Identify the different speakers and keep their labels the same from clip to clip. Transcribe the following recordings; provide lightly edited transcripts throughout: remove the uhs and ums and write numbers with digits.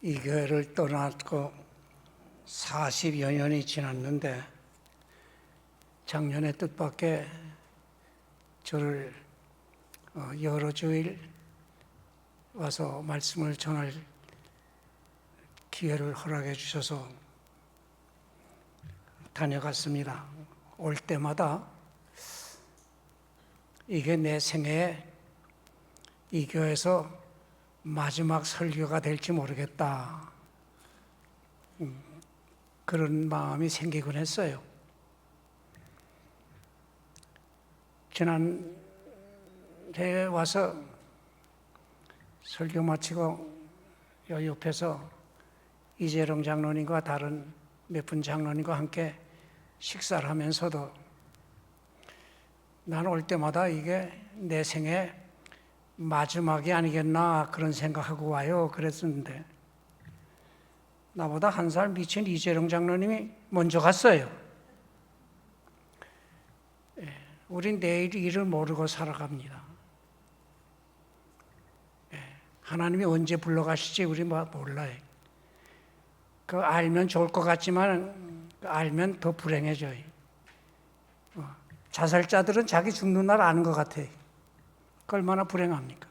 Speaker 1: 이 교회를 떠났고 40여 년이 지났는데 작년에 뜻밖의 저를 여러 주일 와서 말씀을 전할 기회를 허락해 주셔서 다녀갔습니다. 올 때마다 이게 내 생애에 이 교회에서 마지막 설교가 될지 모르겠다, 그런 마음이 생기곤 했어요. 지난해에 와서 설교 마치고 여 옆에서 이재롱 장로님과 다른 몇 분 장로님과 함께 식사를 하면서도 나는 올 때마다 이게 내 생애 마지막이 아니겠나 그런 생각하고 와요. 그랬었는데 나보다 한 살 미친 이재롱 장로님이 먼저 갔어요. 우린 내일 일을 모르고 살아갑니다. 하나님이 언제 불러가실지 우리 몰라요. 그 알면 좋을 것 같지만 알면 더 불행해져요. 자살자들은 자기 죽는 날 아는 것 같아요. 그 얼마나 불행합니까?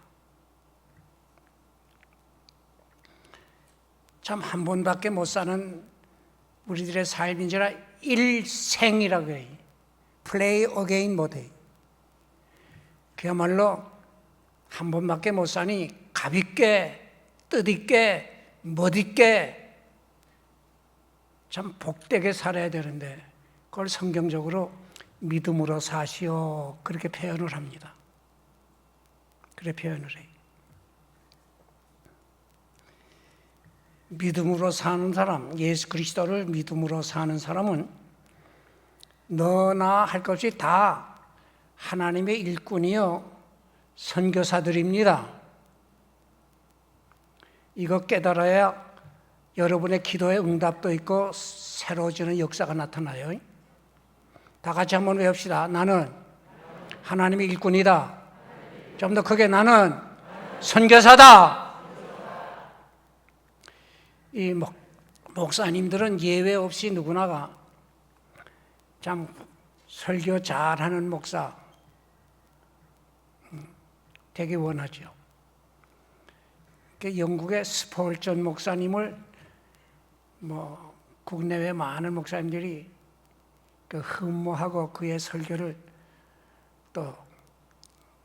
Speaker 1: 참 한 번밖에 못 사는 우리들의 삶인지라 일생이라고 해요. 플레이 어게인 못해요. 그야말로 한 번밖에 못 사니 값있게, 뜻있게, 멋있게 참 복되게 살아야 되는데 그걸 성경적으로 믿음으로 사시오 그렇게 표현을 합니다. 그래 표현을 해요. 믿음으로 사는 사람, 예수 그리스도를 믿음으로 사는 사람은 너나 할 것이 다 하나님의 일꾼이요 선교사들입니다. 이거 깨달아야 여러분의 기도의 응답도 있고 새로워지는 역사가 나타나요. 다 같이 한번 외웁시다. 나는 하나님의 일꾼이다. 좀 더 크게, 나는 선교사다. 이 목사님들은 예외 없이 누구나가 참 설교 잘하는 목사 되게 원하죠. 영국의 스폴전 목사님을 국내외 많은 목사님들이 흠모하고 그의 설교를 또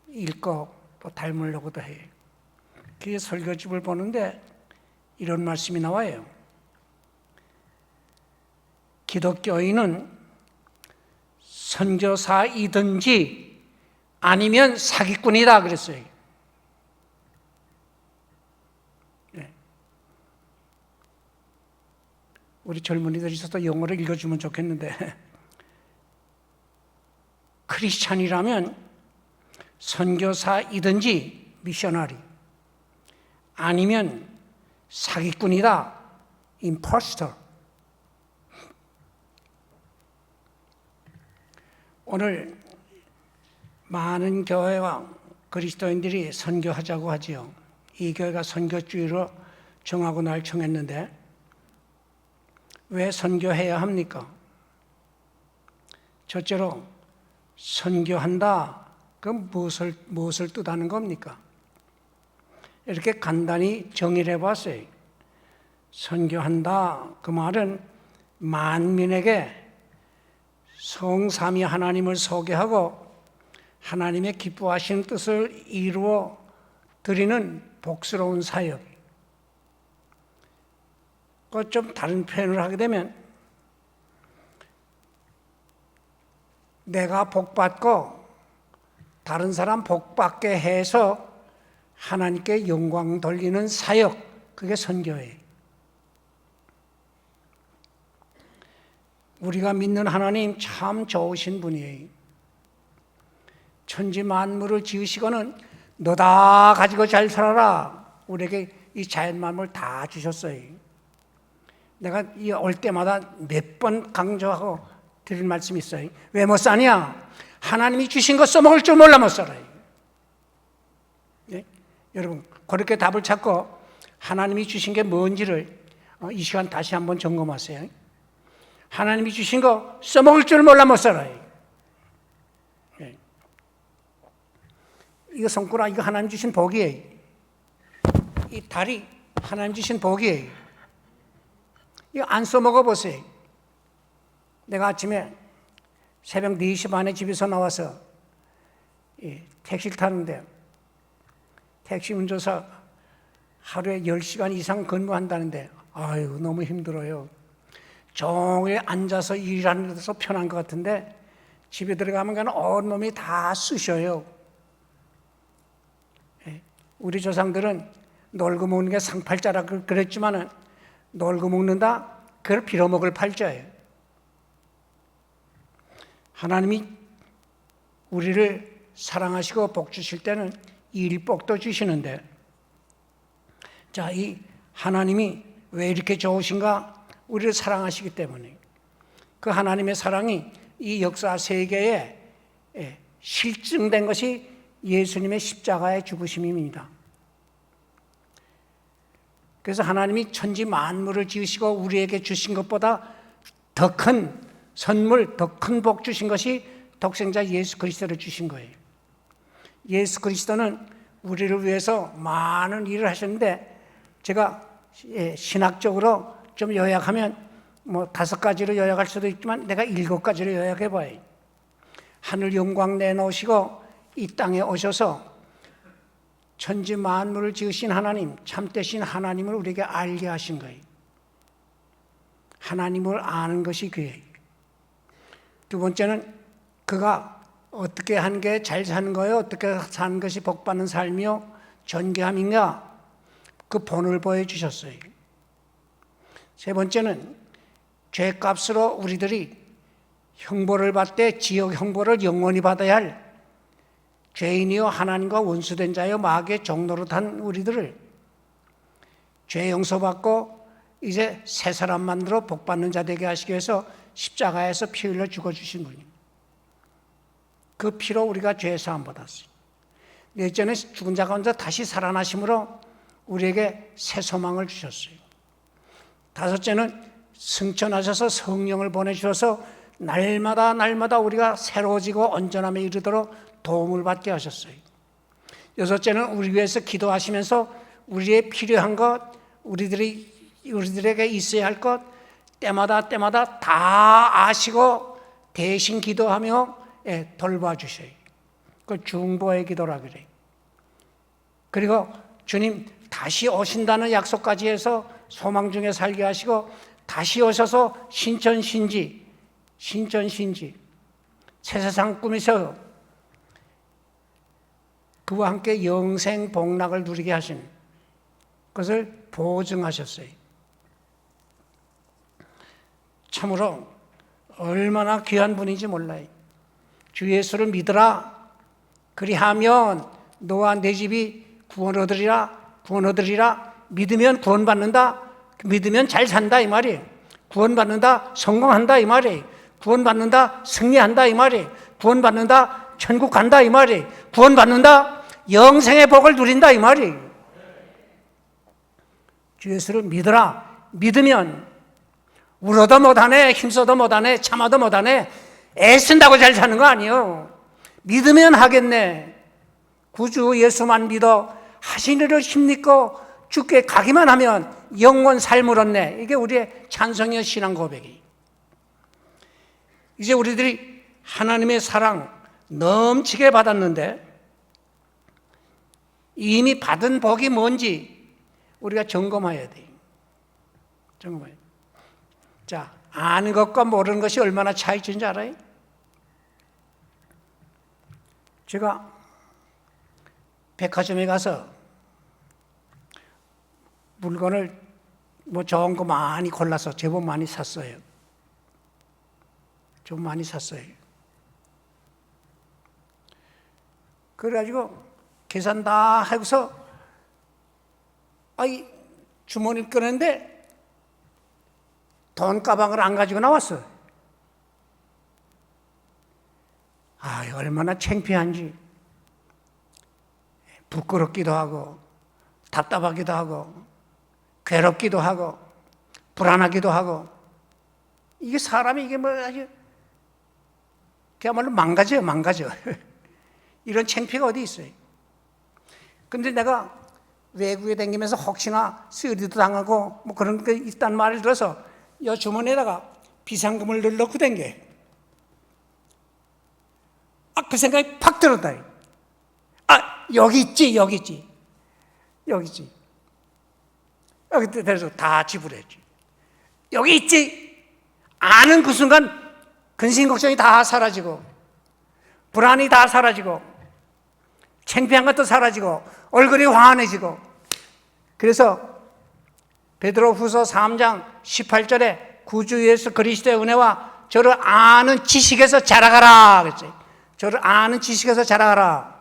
Speaker 1: 읽고 또 닮으려고도 해요. 그의 설교집을 보는데 이런 말씀이 나와요. 기독교인은 선교사이든지 아니면 사기꾼이다 그랬어요. 네. 우리 젊은이들이 있어서 영어를 읽어주면 좋겠는데 크리스찬이라면 선교사이든지 미셔너리 아니면 사기꾼이다, 임포스터. 오늘 많은 교회와 그리스도인들이 선교하자고 하지요. 이 교회가 선교주의로 정하고 날 정했는데 왜 선교해야 합니까? 첫째로 선교한다, 그럼 무엇을 뜻하는 겁니까? 이렇게 간단히 정의를 해봤어요. 선교한다, 그 말은 만민에게 성삼위 하나님을 소개하고 하나님의 기뻐하시는 뜻을 이루어 드리는 복스러운 사역. 좀 다른 표현을 하게 되면 내가 복받고 다른 사람 복받게 해서 하나님께 영광 돌리는 사역, 그게 선교예요. 우리가 믿는 하나님 참 좋으신 분이에요. 천지 만물을 지으시고는 너 다 가지고 잘 살아라, 우리에게 이 자연 만물 다 주셨어요. 내가 올 때마다 몇 번 강조하고 드릴 말씀이 있어요. 왜 못 사냐? 하나님이 주신 거 써먹을 줄 몰라 못 살아요. 예? 여러분 그렇게 답을 찾고 하나님이 주신 게 뭔지를 이 시간 다시 한번 점검하세요. 하나님이 주신 거 써먹을 줄 몰라 못 살아요. 이거 손가락, 이거 하나님 주신 복이에요. 이 다리 하나님 주신 복이에요. 이거 안 써먹어 보세요. 내가 아침에 새벽 4시 반에 집에서 나와서 택시를 타는데 택시 운전사 하루에 10시간 이상 근무한다는데 아유 너무 힘들어요. 종일 앉아서 일하는 데서 편한 것 같은데 집에 들어가면 그냥 온 놈이 다 쑤셔요. 우리 조상들은 놀고 먹는 게 상팔자라 그랬지만은 놀고 먹는다? 그걸 빌어먹을 팔자예요. 하나님이 우리를 사랑하시고 복 주실 때는 일복도 주시는데, 자, 이 하나님이 왜 이렇게 좋으신가? 우리를 사랑하시기 때문에. 그 하나님의 사랑이 이 역사 세계에 실증된 것이 예수님의 십자가의 죽으심입니다. 그래서 하나님이 천지 만물을 지으시고 우리에게 주신 것보다 더 큰 선물, 더 큰 복 주신 것이 독생자 예수 그리스도를 주신 거예요. 예수 그리스도는 우리를 위해서 많은 일을 하셨는데, 제가 신학적으로 좀 요약하면 5가지로 요약할 수도 있지만 내가 7가지로 요약해 봐요. 하늘 영광 내놓으시고 이 땅에 오셔서 천지 만물을 지으신 하나님, 참되신 하나님을 우리에게 알게 하신 거예요. 하나님을 아는 것이 그예요. 두 번째는 그가 어떻게 한 게 잘 사는 거예요? 어떻게 사는 것이 복받는 삶이요? 존귀함인가? 그 본을 보여주셨어요. 세 번째는 죄값으로 우리들이 형벌을 받되 지옥 형벌을 영원히 받아야 할 죄인이요 하나님과 원수된 자요 마귀의 종로로 탄 우리들을 죄 용서받고 이제 새 사람 만들어 복받는 자 되게 하시기 위해서 십자가에서 피 흘려 죽어주신 분입니다. 그 피로 우리가 죄 사함 받았어요. 넷째는 죽은 자 가운데 다시 살아나심으로 우리에게 새 소망을 주셨어요. 다섯째는 승천하셔서 성령을 보내주셔서 날마다 우리가 새로워지고 온전함에 이르도록 도움을 받게 하셨어요. 여섯째는 우리 위해서 기도하시면서 우리의 필요한 것, 우리들에게 있어야 할 것 때마다 다 아시고 대신 기도하며 돌봐주셔요. 그 중보의 기도라 그래요. 그리고 주님 다시 오신다는 약속까지 해서 소망 중에 살게 하시고 다시 오셔서 신천신지 새 세상 꾸미셔 그와 함께 영생 복락을 누리게 하신 것을 보증하셨어요. 참으로 얼마나 귀한 분인지 몰라요. 주 예수를 믿으라. 그리하면 너와 내 집이 구원 얻으리라. 믿으면 구원받는다. 믿으면 잘 산다 이 말이에요. 구원받는다. 성공한다 이 말이에요. 구원받는다. 승리한다 이 말이에요. 구원받는다. 천국 간다 이 말이에요. 구원받는다. 영생의 복을 누린다 이 말이에요. 주 예수를 믿으라. 믿으면 울어도 못하네, 힘써도 못하네, 참아도 못하네, 애쓴다고 잘 사는 거 아니에요. 믿으면 하겠네. 구주 예수만 믿어 하신 일을 힘입고 주께 가기만 하면 영원 삶을 얻네. 이게 우리의 찬성의 신앙 고백이. 이제 우리들이 하나님의 사랑 넘치게 받았는데 이미 받은 복이 뭔지 우리가 점검해야 돼요. 점검해야 돼요. 자, 아는 것과 모르는 것이 얼마나 차이인지 알아요? 제가 백화점에 가서 물건을 좋은 거 많이 골라서 제법 많이 샀어요. 좀 많이 샀어요. 그래가지고 계산 다 하고서 주머니를 꺼냈는데 돈 가방을 안 가지고 나왔어요. 얼마나 창피한지. 부끄럽기도 하고 답답하기도 하고 괴롭기도 하고 불안하기도 하고, 이게 사람이 이게 뭐 아주 그야말로 망가져. 이런 창피가 어디 있어요. 근데 내가 외국에 다니면서 혹시나 쓰리도 당하고 뭐 그런 게 있다는 말을 들어서 이 주머니에다가 비상금을 늘 넣고 댕겨. 그 생각이 팍 들었다. 여기 있지. 여기 그래서 다 지불했지. 여기 있지. 아는 그 순간 근심 걱정이 다 사라지고, 불안이 다 사라지고, 창피한 것도 사라지고, 얼굴이 환해지고. 그래서 베드로후서 3장 18절에 구주 예수 그리스도의 은혜와 저를 아는 지식에서 자라가라 그랬어요. 저를 아는 지식에서 자라가라.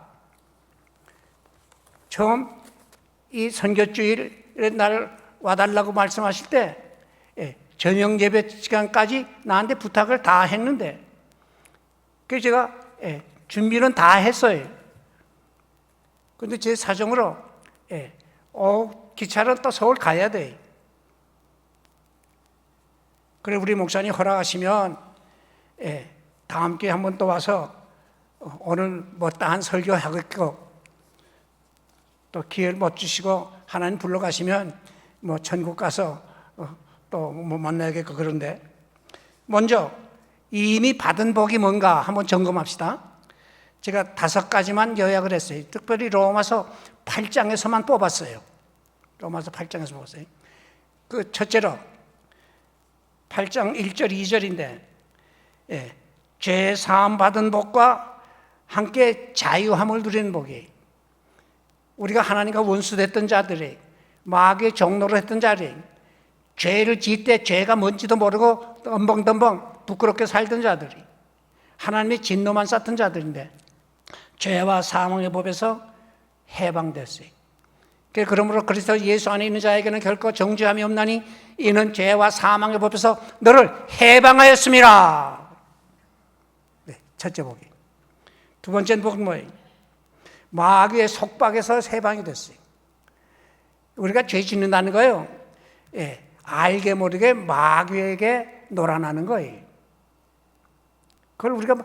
Speaker 1: 처음 이 선교주일에 날 와달라고 말씀하실 때 저녁 예배 시간까지 나한테 부탁을 다 했는데, 그래서 제가 준비는 다 했어요. 근데 제 사정으로 기차로 또 서울 가야 돼. 그래 우리 목사님 허락하시면 다음 기회에 한번 또 와서 오늘 못다한 설교하겠고, 또 기회를 못 주시고 하나님 불러가시면 뭐 천국 가서 또 뭐 만나야겠고, 그런데 먼저 이미 받은 복이 뭔가 한번 점검합시다. 제가 5가지만 요약을 했어요. 특별히 로마서 8장에서만 뽑았어요. 로마서 8장에서 뽑았어요. 그 첫째로 8장 1절 2절인데 죄 사함 받은 복과 함께 자유함을 누리는 복이, 우리가 하나님과 원수됐던 자들이, 마귀의 종로를 했던 자들이, 죄를 지을 때 죄가 뭔지도 모르고 덤벙덤벙 부끄럽게 살던 자들이, 하나님의 진노만 쌓던 자들인데 죄와 사망의 법에서 해방됐어요. 그러므로 그리스도 예수 안에 있는 자에게는 결코 정죄함이 없나니 이는 죄와 사망의 법에서 너를 해방하였습니다. 첫째 복이. 두 번째 복은 뭐예요? 마귀의 속박에서 해방이 됐어요. 우리가 죄 짓는다는 거예요. 알게 모르게 마귀에게 놀아나는 거예요. 그걸 우리가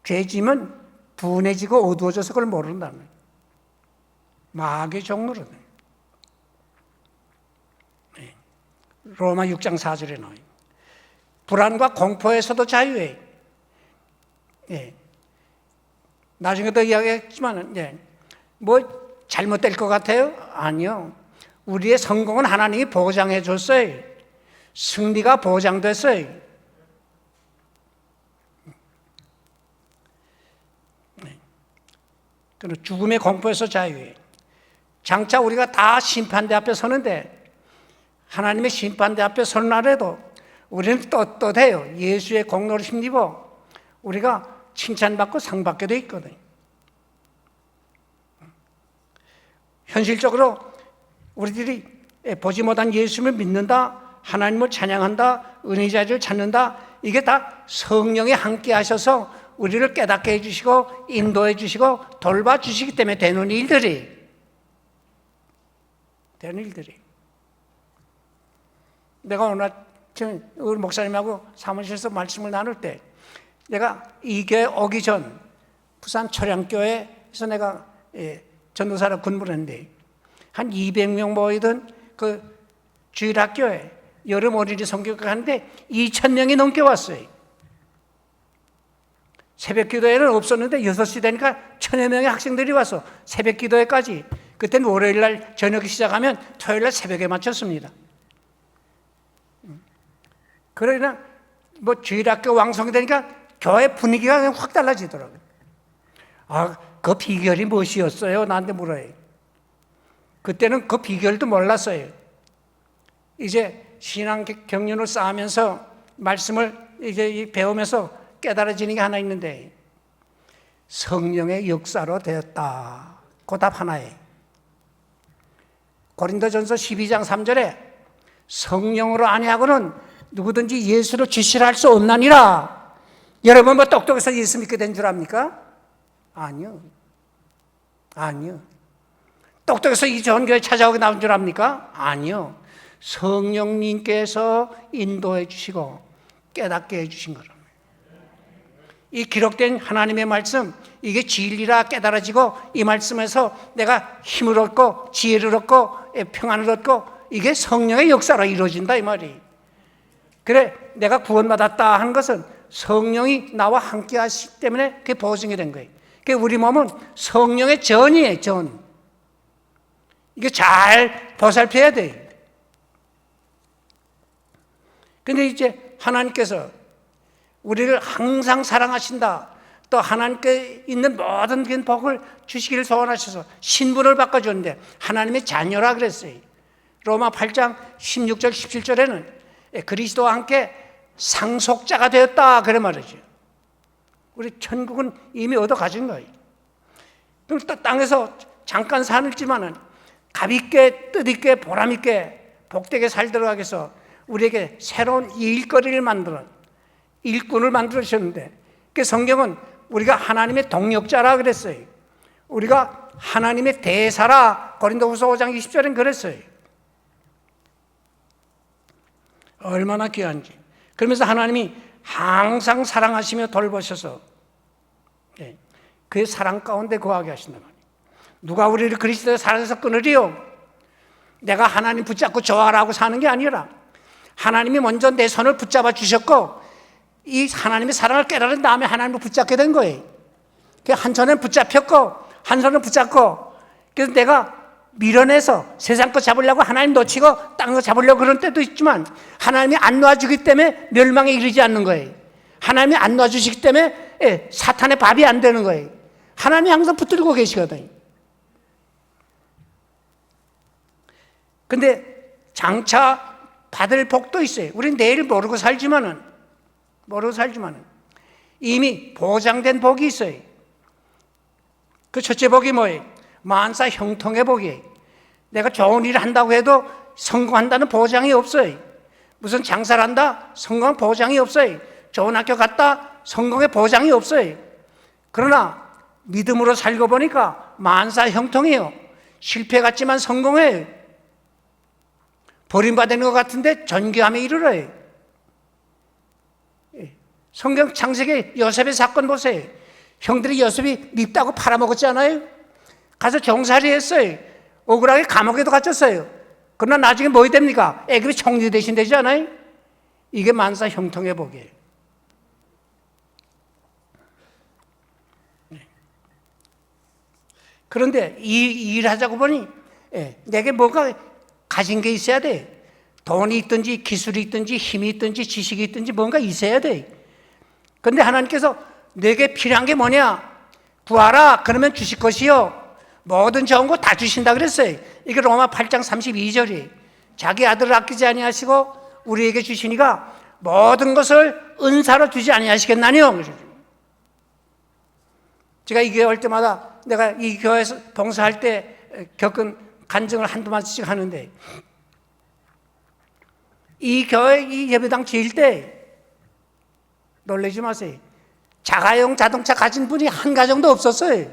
Speaker 1: 죄 지면 분해지고 어두워져서 그걸 모른다는 거예요. 마귀의 종로는. 로마 6장 4절에 나와요. 불안과 공포에서도 자유해요. 나중에도 이야기했지만, 뭐 잘못될 것 같아요? 아니요. 우리의 성공은 하나님이 보장해 줬어요. 승리가 보장됐어요. 그리고 죽음의 공포에서 자유해요. 장차 우리가 다 심판대 앞에 서는데, 하나님의 심판대 앞에 서는 날에도 우리는 떳떳해요. 예수의 공로를 힘입어 우리가 칭찬받고 상받게 돼 있거든요. 현실적으로 우리들이 보지 못한 예수를 믿는다, 하나님을 찬양한다, 은혜의 자리를 찾는다, 이게 다 성령이 함께 하셔서 우리를 깨닫게 해주시고 인도해 주시고 돌봐주시기 때문에 되는 일들이. 내가 오늘 아침 우리 목사님하고 사무실에서 말씀을 나눌 때, 내가 이 교회 오기 전 부산 초량교회에서 내가 전도사로 근무를 했는데, 한 200명 모이던 그 주일학교에 여름 어린이 성교가 하는데 2,000명이 넘게 왔어요. 새벽 기도회는 없었는데 6시 되니까 1,000여 명의 학생들이 와서 새벽 기도회까지. 그때는 월요일 날 저녁에 시작하면 토요일 날 새벽에 마쳤습니다. 그러나 뭐 주일학교 왕성이 되니까 교회 분위기가 그냥 확 달라지더라고요. 그 비결이 무엇이었어요? 나한테 물어요. 그때는 그 비결도 몰랐어요. 이제 신앙 경륜을 쌓으면서 말씀을 이제 배우면서 깨달아지는 게 하나 있는데, 성령의 역사로 되었다. 그 답 하나에 고린도전서 12장 3절에 성령으로 아니하고는 누구든지 예수를 주시라 할 수 없나니라. 여러분 뭐 똑똑해서 예수 믿게 된 줄 압니까? 아니요. 똑똑해서 이 좋은 교회 찾아오게 나온 줄 압니까? 아니요. 성령님께서 인도해 주시고 깨닫게 해 주신 거랍니다. 이 기록된 하나님의 말씀, 이게 진리라 깨달아지고 이 말씀에서 내가 힘을 얻고 지혜를 얻고 평안을 얻고 이게 성령의 역사로 이루어진다 이 말이. 그래 내가 구원받았다 하는 것은 성령이 나와 함께 하시기 때문에 그게 보증이 된 거예요. 그러니까 우리 몸은 성령의 전이에요. 전. 이게 잘 보살펴야 돼요. 근데 이제 하나님께서 우리를 항상 사랑하신다. 또 하나님께 있는 모든 복을 주시기를 소원하셔서 신분을 바꿔줬는데 하나님의 자녀라 그랬어요. 로마 8장 16절 17절에는 그리스도와 함께 상속자가 되었다 그래 말이죠. 우리 천국은 이미 얻어 가진 거예요. 그럼 또 땅에서 잠깐 살지만은 가볍게 뜻있게 보람있게 복되게 살도록 하기 위해서 우리에게 새로운 일거리를 만들어 일꾼을 만들어 주셨는데 그 성경은 우리가 하나님의 동역자라 그랬어요. 우리가 하나님의 대사라 고린도후서 5장 20절엔 그랬어요. 얼마나 귀한지. 그러면서 하나님이 항상 사랑하시며 돌보셔서 그 사랑 가운데 거하게 하신단 말이에요. 누가 우리를 그리스도의 사랑에서 끊으리요? 내가 하나님 붙잡고 좋아라고 사는 게 아니라 하나님이 먼저 내 손을 붙잡아 주셨고 이 하나님의 사랑을 깨달은 다음에 하나님을 붙잡게 된 거예요. 한 손은 붙잡혔고 한 손은 붙잡고 그래서 내가 밀어내서 세상 거 잡으려고 하나님 놓치고 땅 거 잡으려고 그런 때도 있지만 하나님이 안 놔주기 때문에 멸망에 이르지 않는 거예요. 하나님이 안 놔주시기 때문에 사탄의 밥이 안 되는 거예요. 하나님이 항상 붙들고 계시거든요. 근데 장차 받을 복도 있어요. 우리는 내일 모르고 살지만은 이미 보장된 복이 있어요. 그 첫째 복이 뭐예요? 만사 형통의 복이에요. 내가 좋은 일을 한다고 해도 성공한다는 보장이 없어요. 무슨 장사를 한다? 성공 보장이 없어요. 좋은 학교 갔다? 성공의 보장이 없어요. 그러나 믿음으로 살고 보니까 만사 형통이에요. 실패 같지만 성공해요. 버림받는 것 같은데 전교함에 이르러요. 성경 창세기 요셉의 사건 보세요. 형들이 요셉이 밉다고 팔아먹었지 않아요? 가서 종살이 했어요. 억울하게 감옥에도 갇혔어요. 그러나 나중에 뭐 됩니까? 애굽이 총리 대신 되지 않아요? 이게 만사 형통의 복이에요. 그런데 이 일하자고 보니 내게 뭐가 가진 게 있어야 돼. 돈이 있든지 기술이 있든지 힘이 있든지 지식이 있든지 뭔가 있어야 돼. 그런데 하나님께서 내게 필요한 게 뭐냐? 구하라 그러면 주실 것이요 모든 좋은 거 다 주신다 그랬어요. 이게 로마 8장 32절이 자기 아들을 아끼지 아니하시고 우리에게 주시니가 모든 것을 은사로 주지 아니하시겠나니요. 제가 이 교회 올 때마다 내가 이 교회에서 봉사할 때 겪은 간증을 한두 마디씩 하는데 이 교회 이 예배당 지을 때 놀라지 마세요. 자가용 자동차 가진 분이 한 가정도 없었어요.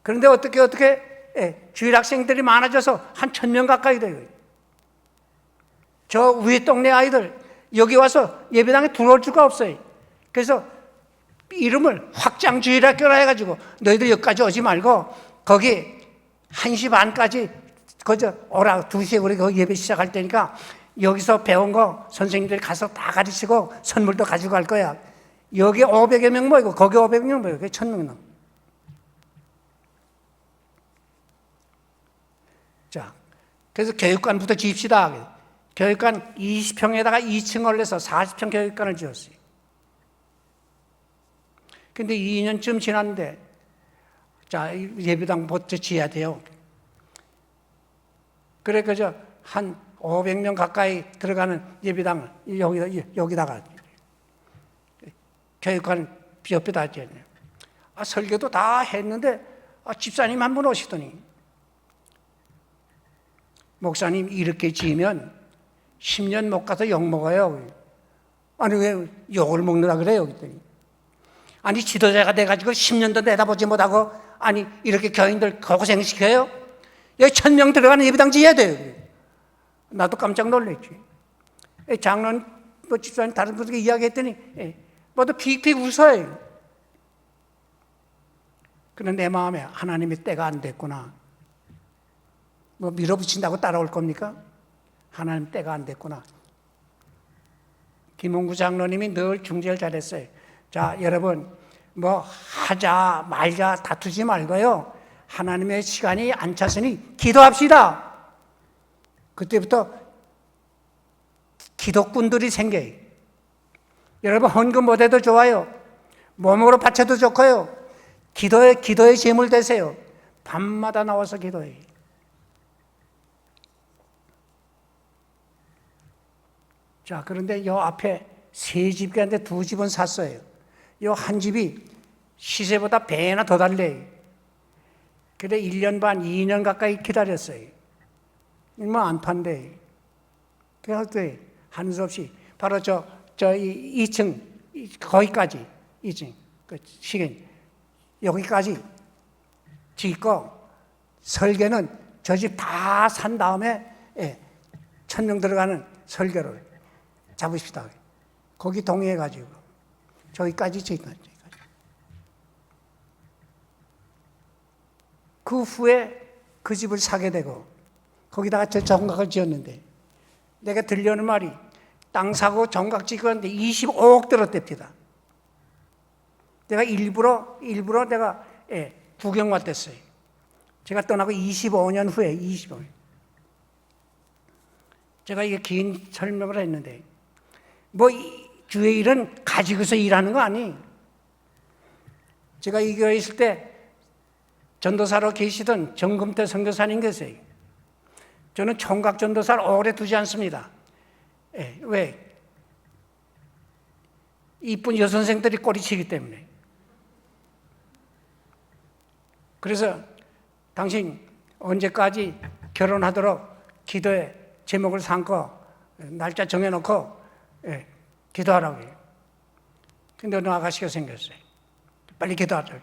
Speaker 1: 그런데 어떻게 주일 학생들이 많아져서 한 1,000명 가까이 돼요. 저 위에 동네 아이들 여기 와서 예배당에 들어올 수가 없어요. 그래서 이름을 확장주일학교라 해가지고 너희들 여기까지 오지 말고 거기 1시 반까지 거저 오라 2시에 우리 거기 예배 시작할 테니까 여기서 배운 거 선생님들이 가서 다 가르치고 선물도 가지고 갈 거야. 여기 500여 명 모이고 거기 500명 모이고 1,000명 넘어. 자, 그래서 교육관부터 지읍시다. 교육관 20평에다가 2층을 내서 40평 교육관을 지었어요. 근데 2년쯤 지났는데 자, 예배당부터 지어야 돼요. 그래 그저 한 500명 가까이 들어가는 예배당을 여기다가 교육관 옆에다 지었네요. 설교도 다 했는데 집사님 한 분 오시더니 목사님 이렇게 지으면 10년 못 가서 욕 먹어요. 아니 왜 욕을 먹느라 그래요? 그랬더니 아니 지도자가 돼가지고 10년도 내다보지 못하고 아니 이렇게 교인들 고생시켜요? 여기 1,000명 들어가는 예배당 지어야 돼요. 나도 깜짝 놀랐지. 장로님, 뭐 집사님 다른 분들에게 이야기했더니 모두 픽픽 웃어요. 그런데 내 마음에 하나님의 때가 안 됐구나. 뭐 밀어붙인다고 따라올 겁니까? 하나님 때가 안 됐구나. 김홍구 장로님이 늘 중재를 잘했어요. 자, 여러분, 뭐 하자 말자 다투지 말고요. 하나님의 시간이 안 찼으니 기도합시다. 그때부터 기도꾼들이 생겨요. 여러분, 헌금 못해도 좋아요. 몸으로 바쳐도 좋고요. 기도의 제물 되세요. 밤마다 나와서 기도해요. 자, 그런데 요 앞에 세 집이 있는데 두 집은 샀어요. 요 한 집이 시세보다 배나 더 달래요. 그래 1년 반, 2년 가까이 기다렸어요. 얼마 안 판대. 그래서 하는 수 없이 바로 저 2층 거기까지 2층 그 시계 여기까지 짓고 설계는 저 집 다 산 다음에 천명 들어가는 설계를 잡으십시다. 거기 동의해가지고 저기까지 짓고 그 후에 그 집을 사게 되고 거기다가 저 정각을 지었는데 내가 들려오는 말이 땅 사고 정각 짓고 25억 들었답니다. 내가 일부러 내가 구경 왔댔어요. 제가 떠나고 25년 후에 25년. 제가 이게 긴 설명을 했는데 뭐 주의 일은 가지고서 일하는 거 아니. 제가 이 교회에 있을 때 전도사로 계시던 정금태 선교사님 계세요. 저는 총각 전도사를 오래 두지 않습니다. 왜? 이쁜 여선생들이 꼬리치기 때문에. 그래서 당신 언제까지 결혼하도록 기도에 제목을 삼고 날짜 정해놓고 기도하라고 해요. 근데 어느 아가씨가 생겼어요. 빨리 기도하라고.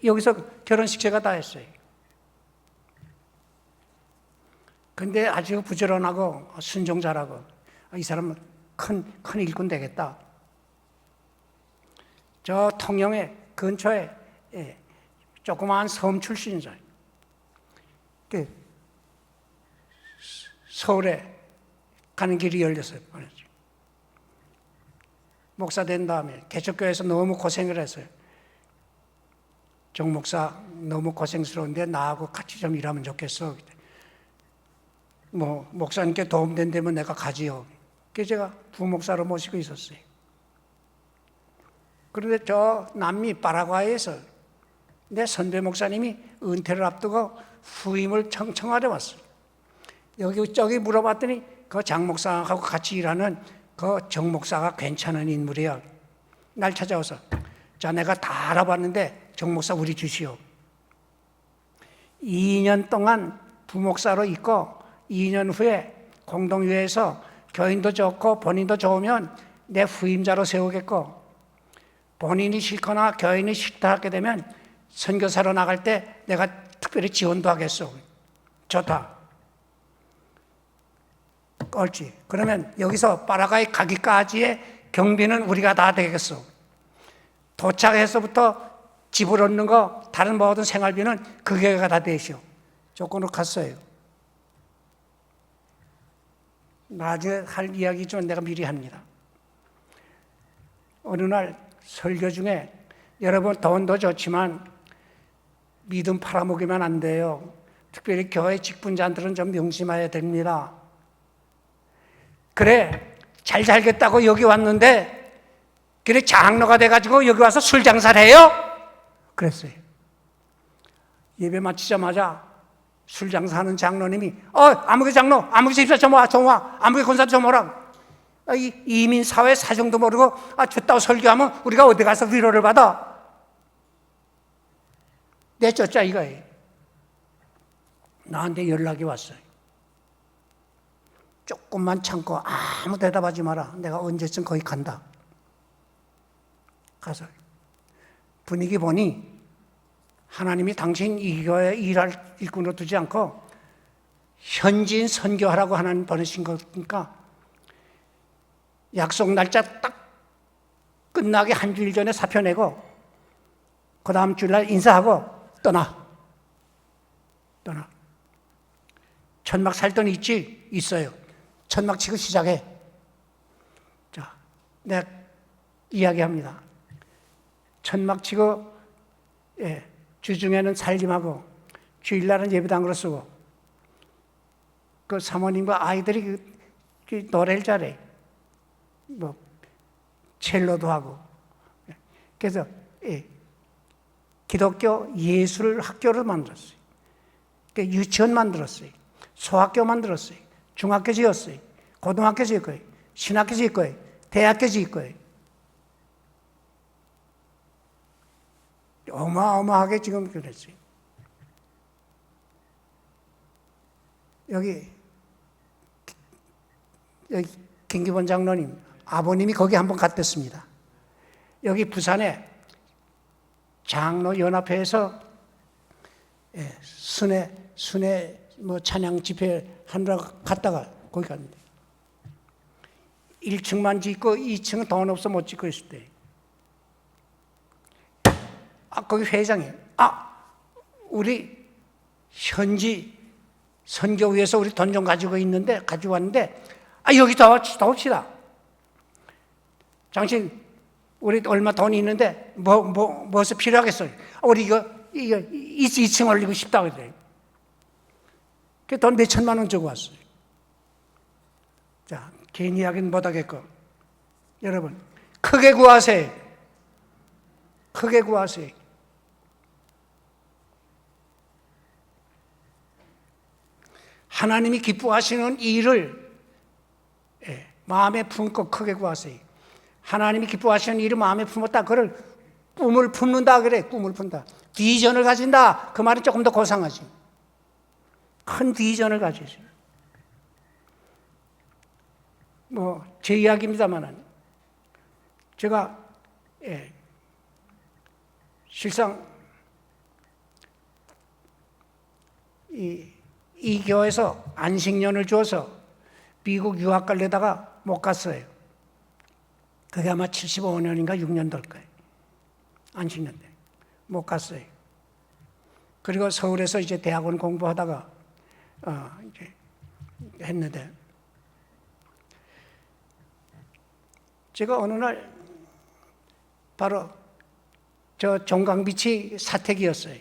Speaker 1: 여기서 결혼식 제가 다 했어요. 근데 아주 부지런하고 순종 잘하고 이 사람은 큰 일꾼 되겠다. 저 통영의 근처에 조그마한 섬 출신이잖아요. 서울에 가는 길이 열렸어요. 목사 된 다음에 개척교회에서 너무 고생을 했어요. 정 목사 너무 고생스러운데 나하고 같이 좀 일하면 좋겠어. 뭐 목사님께 도움된다면 내가 가지요. 그래서 제가 부목사로 모시고 있었어요. 그런데 저 남미 파라과이에서 내 선배 목사님이 은퇴를 앞두고 후임을 청청하러 왔어요. 저기 물어봤더니 그 장 목사하고 같이 일하는 그 정 목사가 괜찮은 인물이야. 날 찾아와서 자, 내가 다 알아봤는데 정 목사 우리 주시오. 2년 동안 부목사로 있고 2년 후에 공동회에서 교인도 좋고 본인도 좋으면 내 후임자로 세우겠고 본인이 싫거나 교인이 싫다 하게 되면 선교사로 나갈 때 내가 특별히 지원도 하겠소. 좋다. 옳지. 그러면 여기서 파라과이 가기까지의 경비는 우리가 다 되겠소. 도착해서부터 집을 얻는 거 다른 모든 생활비는 그 교회가 다 되시오. 조건으로 갔어요. 나중에 할 이야기 좀 내가 미리 합니다. 어느 날 설교 중에 여러분 돈도 좋지만 믿음 팔아먹으면 안 돼요. 특별히 교회 직분자들은 좀 명심해야 됩니다. 그래 잘 살겠다고 여기 왔는데 그래 장로가 돼가지고 여기 와서 술 장사를 해요? 그랬어요. 예배 마치자마자 술 장사하는 장로님이 아무개 장로, 아무개 집사 좀 와, 아무개 권사 좀 오라. 이민 사회 사정도 모르고 줬다고 설교하면 우리가 어디 가서 위로를 받아? 내쫓자 이거예요. 나한테 연락이 왔어요. 조금만 참고 아무 대답하지 마라. 내가 언제쯤 거기 간다. 가서 분위기 보니 하나님이 당신 이 교회에 일할 일꾼으로 두지 않고 현지인 선교하라고 하나님 보내신 거니까 약속 날짜 딱 끝나기 한 주일 전에 사표 내고 그 다음 주일날 인사하고 떠나. 천막 살 돈 있지? 있어요. 천막 치고 시작해. 자, 내가 이야기합니다. 천막 치고 주중에는 살림하고 주일날은 예배당으로 쓰고 그 사모님과 아이들이 그 노래를 잘해. 뭐 첼로도 하고. 그래서 기독교 예술 학교를 만들었어요. 유치원 만들었어요. 소학교 만들었어요. 중학교 지었어요. 고등학교 지을 거예요. 신학교 지을 거예요. 대학교 지을 거예요. 어마어마하게 지금 그랬어요. 여기 김기본 장로님, 아버님이 거기 한번 갔댔습니다. 여기 부산에 장로연합회에서 순회 뭐 찬양 집회 하느라 갔다가 거기 갔는데 1층만 짓고 2층은 돈 없어 못 짓고 있을 때 거기 회장이 우리 현지 선교위에서 우리 돈 좀 가지고 왔는데 여기 더 옵시다. 당신 우리 얼마 돈이 있는데 무엇이 필요하겠어요? 우리 이거 2층 올리고 싶다고 그래요. 돈 몇 천만 원 주고 왔어요. 자, 개인 이야기는 못하겠고 여러분 크게 구하세요. 크게 구하세요. 하나님이 기뻐하시는 일을 마음에 품고 크게 구하세요. 하나님이 기뻐하시는 일을 마음에 품었다. 그걸 꿈을 품는다 그래. 꿈을 푼다. 비전을 가진다. 그 말은 조금 더 고상하지. 큰 비전을 가지죠. 제 이야기입니다만 제가 실상 이 교회에서 안식년을 줘서 미국 유학 가려다가 못 갔어요. 그게 아마 75년인가 6년 될 거예요. 안식년 때. 못 갔어요. 그리고 서울에서 이제 대학원 공부하다가 이제 했는데 제가 어느 날 바로 저 종강비치 사택이었어요.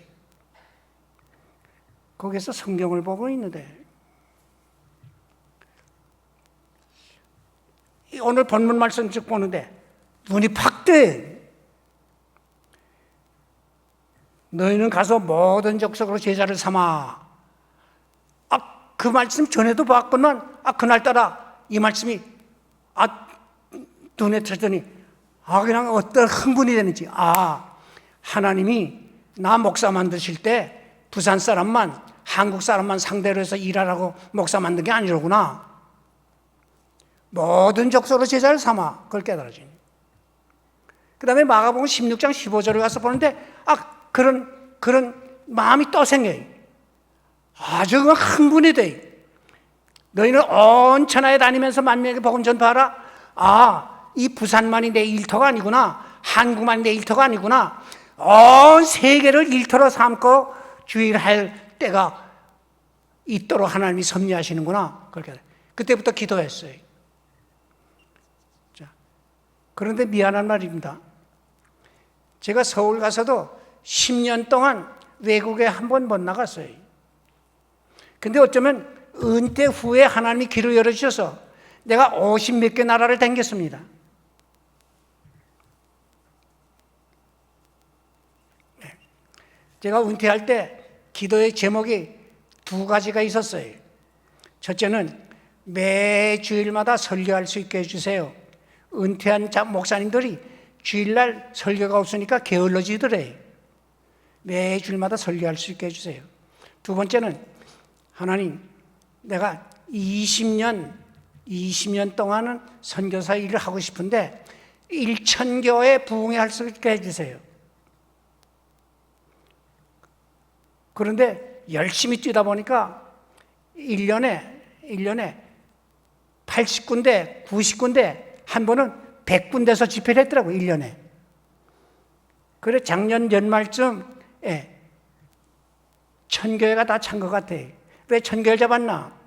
Speaker 1: 거기서 성경을 보고 있는데 오늘 본문 말씀 쭉 보는데 눈이 팍 뜨. 너희는 가서 모든 족속으로 제자를 삼아. 그 말씀 전에도 봤건만 그날따라 이 말씀이 눈에 들더니 그냥 어떤 흥분이 되는지 하나님이 나 목사 만드실 때 부산 사람만 한국 사람만 상대로 해서 일하라고 목사 만든 게 아니로구나. 모든 족속으로 제자를 삼아. 그걸 깨달아지니. 그 다음에 마가복음 16장 15절을 가서 보는데 그런 마음이 또 생겨요. 아주 흥분이 돼. 너희는 온 천하에 다니면서 만민에게 복음 전파하라. 이 부산만이 내 일터가 아니구나. 한국만이 내 일터가 아니구나. 온 세계를 일터로 삼고 주일할 때가 있도록 하나님이 섭리하시는구나. 그렇게 그때부터 기도했어요. 자, 그런데 미안한 말입니다. 제가 서울 가서도 10년 동안 외국에 한 번 못 나갔어요. 근데 어쩌면 은퇴 후에 하나님이 길을 열어주셔서 내가 50몇 개 나라를 다녔습니다. 제가 은퇴할 때 기도의 제목이 2가지가 있었어요. 첫째는 매 주일마다 설교할 수 있게 해주세요. 은퇴한 목사님들이 주일날 설교가 없으니까 게을러지더래요. 매 주일마다 설교할 수 있게 해주세요. 두 번째는 하나님, 내가 20년 동안은 선교사 일을 하고 싶은데 1,000교회 부흥회 할 수 있게 해주세요. 그런데 열심히 뛰다 보니까 1년에 80군데, 90군데, 한 번은 100군데서 집회를 했더라고요, 1년에. 그래, 작년 연말쯤, 1000교회가 다 찬 것 같아. 왜 1000교회를 잡았나?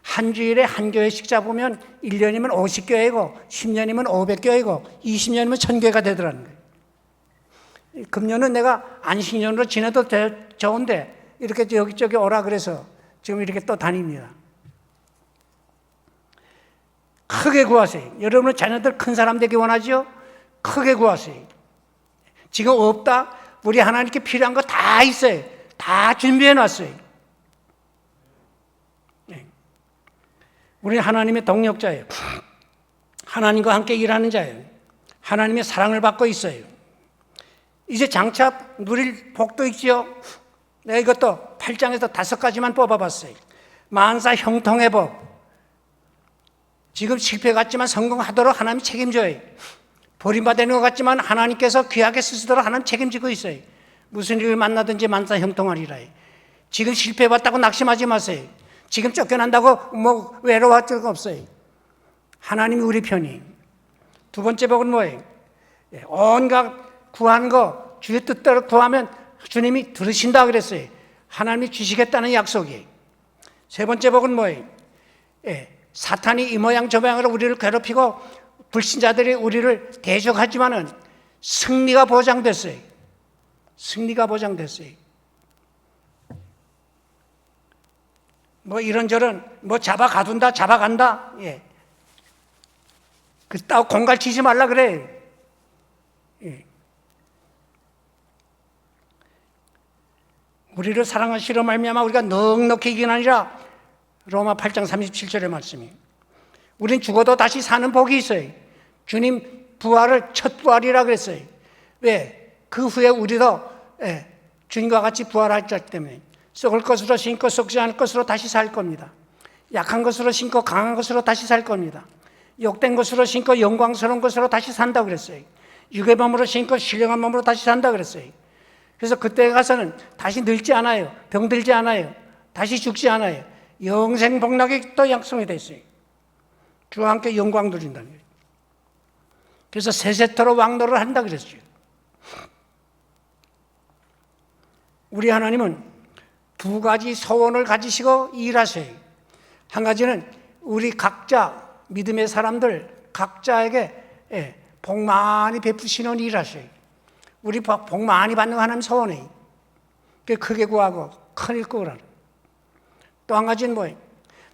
Speaker 1: 한 주일에 한 교회씩 잡으면 1년이면 50교회고, 10년이면 500교회고, 20년이면 1000교회가 되더라는 거예요. 금년은 내가 안식년으로 지내도 좋은데, 이렇게 여기저기 오라 그래서 지금 이렇게 또 다닙니다. 크게 구하세요. 여러분은 자녀들 큰 사람 되기 원하죠? 크게 구하세요. 지금 없다? 우리 하나님께 필요한 거 다 있어요. 다 준비해 놨어요. 우리는 하나님의 동력자예요. 하나님과 함께 일하는 자예요. 하나님의 사랑을 받고 있어요. 이제 장차 누릴 복도 있지요? 내가 이것도 8장에서 5가지만 뽑아봤어요. 만사 형통의 복. 지금 실패 같지만 성공하도록 하나님 책임져요. 버림받는 것 같지만 하나님께서 귀하게 쓰시도록 하나님 책임지고 있어요. 무슨 일을 만나든지 만사 형통하리라. 지금 실패받다고 낙심하지 마세요. 지금 쫓겨난다고 뭐 외로워할 적 없어요. 하나님이 우리 편이. 두 번째 복은 뭐예요? 온갖 구하는 거 주의 뜻대로 구하면 주님이 들으신다 그랬어요. 하나님이 주시겠다는 약속이에요. 세 번째 복은 뭐예요? 사탄이 이 모양 저 모양으로 우리를 괴롭히고 불신자들이 우리를 대적하지만은 승리가 보장됐어요. 승리가 보장됐어요. 뭐 이런저런 뭐 잡아간다. 그따고 공갈 치지 말라 그래. 우리를 사랑하시려 말미암아 우리가 넉넉히 이긴 아니라 로마 8장 37절의 말씀이. 우린 죽어도 다시 사는 복이 있어요. 주님 부활을 첫 부활이라 그랬어요. 왜? 그 후에 우리도 주님과 같이 부활할 자 때문에 썩을 것으로 신고 썩지 않을 것으로 다시 살 겁니다. 약한 것으로 신고 강한 것으로 다시 살 겁니다. 욕된 것으로 신고 영광스러운 것으로 다시 산다고 그랬어요. 육의 몸으로 신고 신령한 몸으로 다시 산다고 그랬어요. 그래서 그때 가서는 다시 늙지 않아요. 병들지 않아요. 다시 죽지 않아요. 영생 복락이 또 약속이 됐어요. 주와 함께 영광 누린다는 거예요. 그래서 세세토록 왕노를 한다 그랬어요. 우리 하나님은 두 가지 소원을 가지시고 일하세요. 한 가지는 우리 각자 믿음의 사람들 각자에게 복 많이 베푸시는 일하세요. 우리 복 많이 받는 거 하나님 소원해요. 크게 구하고 큰일 꾸으라. 또 한 가지는 뭐예요?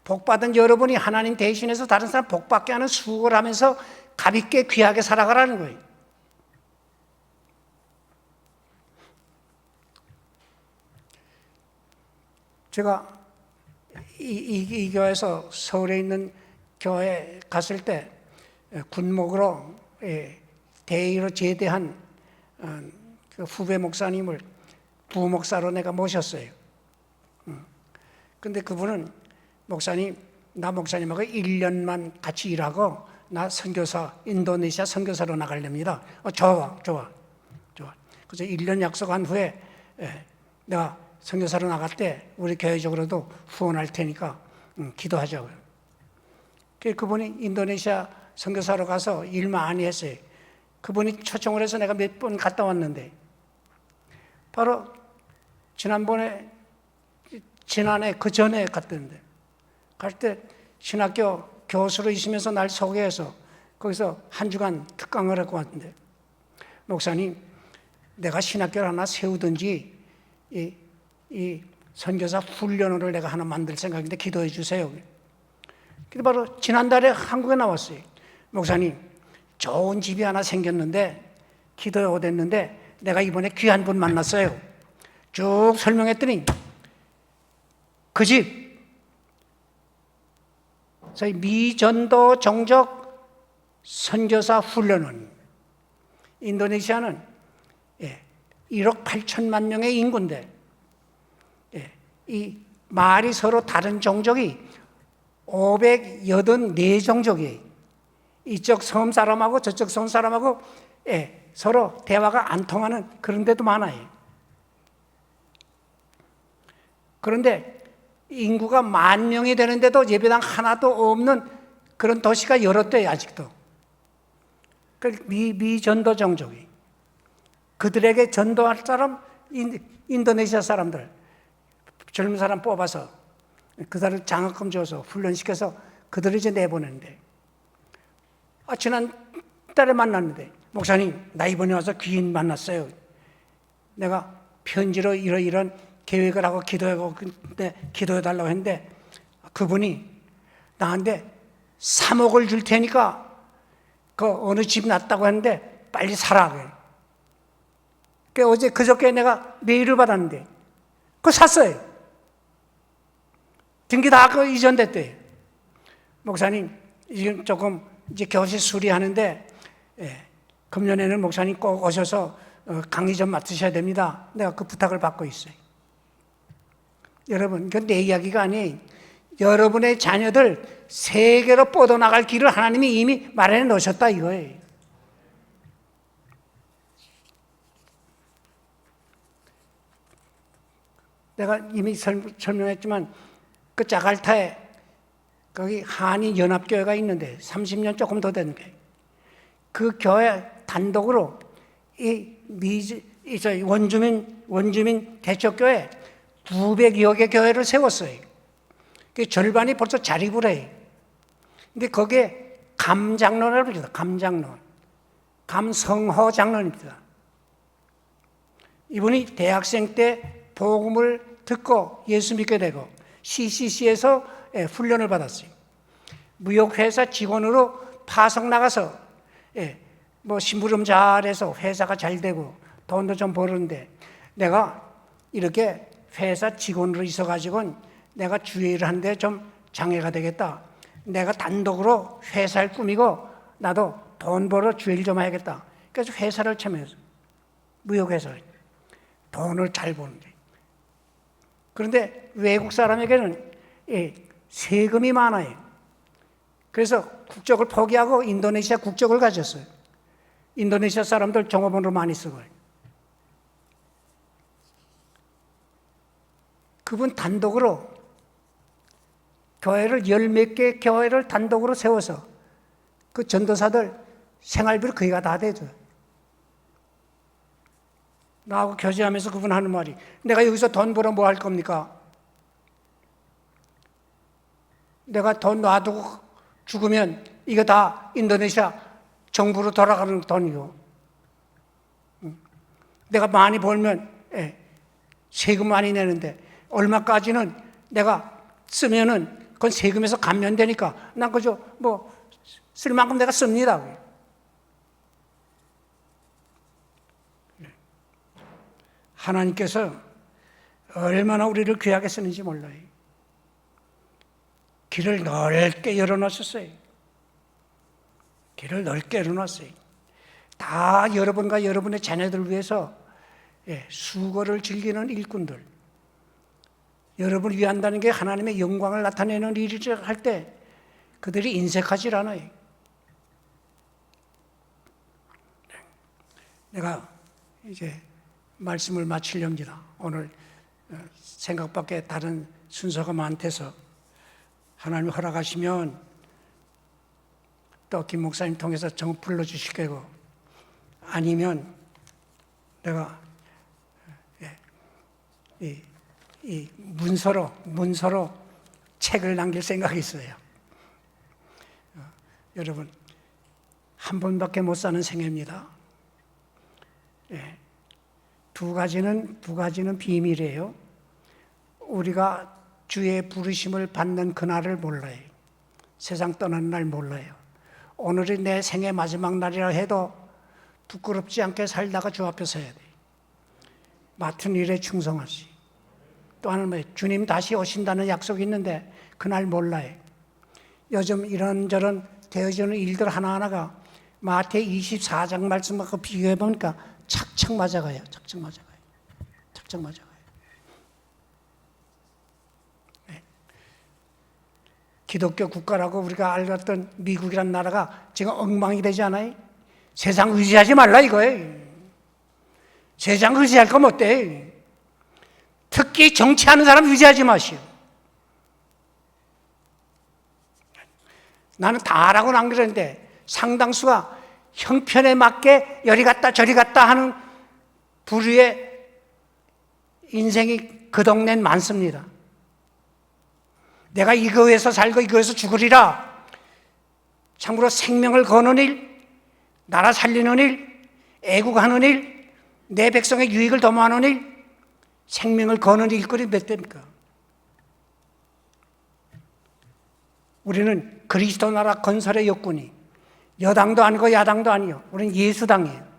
Speaker 1: 복 받은 여러분이 하나님 대신해서 다른 사람 복 받게 하는 수고를 하면서 가볍게 귀하게 살아가라는 거예요. 제가 이 교회에서 서울에 있는 교회에 갔을 때 군목으로 대의로 제대한 그 후배 목사님을 부목사로 내가 모셨어요. 근데 그분은 목사님, 나 목사님하고 1년만 같이 일하고 나 선교사, 인도네시아 선교사로 나가렵니다. 좋아. 그래서 1년 약속한 후에 내가 선교사로 나갈 때 우리 교회적으로도 후원할 테니까 기도하자고요. 그분이 인도네시아 선교사로 가서 일 많이 했어요. 그분이 초청을 해서 내가 몇 번 갔다 왔는데 바로 지난해 그 전에 갔던데 갈 때 신학교 교수로 있으면서 날 소개해서 거기서 한 주간 특강을 하고 왔는데 목사님 내가 신학교를 하나 세우든지 이 선교사 훈련을 내가 하나 만들 생각인데 기도해 주세요. 그래서 바로 지난달에 한국에 나왔어요. 목사님 좋은 집이 하나 생겼는데 기도해 오댔는데 내가 이번에 귀한 분 만났어요. 쭉 설명했더니 그 집 저희 미전도 정적 선교사 훈련원 인도네시아는 1억 8천만 명의 인구인데 이 말이 서로 다른 종족이 584종족이에요. 이쪽 섬 사람하고 저쪽 섬 사람하고 서로 대화가 안 통하는 그런 데도 많아요. 그런데 인구가 10,000명이 되는데도 예배당 하나도 없는 그런 도시가 여러 대 아직도. 미전도 종족이. 그들에게 전도할 사람, 인도네시아 사람들, 젊은 사람 뽑아서 그들을 장학금 줘서 훈련시켜서 그들을 이제 내보내는데, 지난 달에 만났는데, 목사님, 나 이번에 와서 귀인 만났어요. 내가 편지로 이런 계획을 하고 기도해달라고 했는데, 그분이 나한테 3억을 줄 테니까 그 어느 집 났다고 했는데 빨리 사라. 어제 그저께 내가 메일을 받았는데 그거 샀어요. 등기 다 이전됐대요. 목사님, 지금 조금 이제 교실 수리하는데, 금년에는 목사님 꼭 오셔서 강의 좀 맡으셔야 됩니다. 내가 그 부탁을 받고 있어요. 여러분, 그건 내 이야기가 아니에요. 여러분의 자녀들 세계로 뻗어나갈 길을 하나님이 이미 마련해 놓으셨다 이거예요. 내가 이미 설명했지만 그 자갈타에 거기 한인연합교회가 있는데 30년 조금 더 된 교회. 그 교회 단독으로 원주민 대척교회 900여 개 교회를 세웠어요. 그 절반이 벌써 자립을 해요. 근데 거기에 감장로라고 부르죠. 감장로. 감성호 장로입니다. 이분이 대학생 때 복음을 듣고 예수 믿게 되고 CCC에서 훈련을 받았어요. 무역회사 직원으로 파송 나가서 뭐 심부름 잘해서 회사가 잘 되고 돈도 좀 버는데, 내가 이렇게 회사 직원으로 있어가지고는 내가 주의를 하는데 좀 장애가 되겠다. 내가 단독으로 회사를 꾸미고 나도 돈 벌어 주의를 좀 해야겠다. 그래서 회사를 참여해서 무역회사를 돈을 잘 버는데, 그런데 외국 사람에게는 세금이 많아요. 그래서 국적을 포기하고 인도네시아 국적을 가졌어요. 인도네시아 사람들 종업원으로 많이 쓰고요. 그분 단독으로 교회를 10몇 개 교회를 단독으로 세워서 그 전도사들 생활비를 거기가 다 대줘요. 나하고 교제하면서 그분 하는 말이, 내가 여기서 돈 벌어 뭐 할 겁니까? 내가 돈 놔두고 죽으면 이거 다 인도네시아 정부로 돌아가는 돈이요. 내가 많이 벌면 세금 많이 내는데 얼마까지는 내가 쓰면은 그건 세금에서 감면되니까 난 그저 뭐 쓸 만큼 내가 씁니다. 하나님께서 얼마나 우리를 귀하게 쓰는지 몰라요. 길을 넓게 열어놓으셨어요. 길을 넓게 열어놨어요. 다 여러분과 여러분의 자녀들을 위해서 수고를 즐기는 일꾼들, 여러분을 위한다는 게 하나님의 영광을 나타내는 일이라 할 때 그들이 인색하지 않아요. 내가 이제 말씀을 마치렵니다. 오늘 생각밖에 다른 순서가 많대서 하나님 허락하시면 또 김 목사님 통해서 정 불러주실 거고, 아니면 내가 이 문서로 책을 남길 생각이 있어요. 여러분, 한 번밖에 못 사는 생애입니다. 두 가지는 비밀이에요. 우리가 주의 부르심을 받는 그날을 몰라요. 세상 떠나는 날 몰라요. 오늘이 내 생애 마지막 날이라 해도 부끄럽지 않게 살다가 주 앞에 서야 돼요. 맡은 일에 충성하시. 또 하나는 뭐예요? 주님 다시 오신다는 약속이 있는데 그날 몰라요. 요즘 이런저런 되어지는 일들 하나하나가 마태 24장 말씀하고 비교해 보니까 착착 맞아가요. 착착 맞아가요. 네. 기독교 국가라고 우리가 알았던 미국이란 나라가 지금 엉망이 되지 않아요? 세상 의지하지 말라 이거예요. 세상 의지할 거면 어때? 특히 정치하는 사람 의지하지 마시오. 나는 다라고는 안 그러는데 상당수가 형편에 맞게 여리 갔다 저리 갔다 하는 부류의 인생이 그 동네는 많습니다. 내가 이거에서 살고 이거에서 죽으리라. 참으로 생명을 거는 일, 나라 살리는 일, 애국하는 일, 내 백성의 유익을 도모하는 일, 생명을 거는 일거리 몇 대입니까? 우리는 그리스도 나라 건설의 역군이 여당도 아니고 야당도 아니요. 우리는 예수당이에요.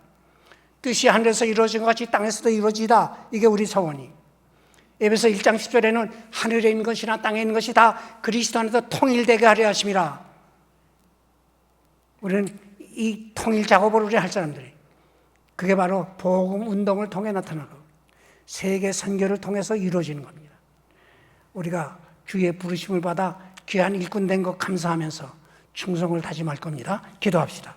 Speaker 1: 뜻이 하늘에서 이루어진 것 같이 땅에서도 이루어지다. 이게 우리 소원이. 에베소 1장 10절에는 하늘에 있는 것이나 땅에 있는 것이 다 그리스도 안에서 통일되게 하려 하심이라. 우리는 이 통일 작업을 우리 할 사람들이. 그게 바로 복음 운동을 통해 나타나고 세계 선교를 통해서 이루어지는 겁니다. 우리가 주의 부르심을 받아 귀한 일꾼 된 것 감사하면서 충성을 다짐할 겁니다. 기도합시다.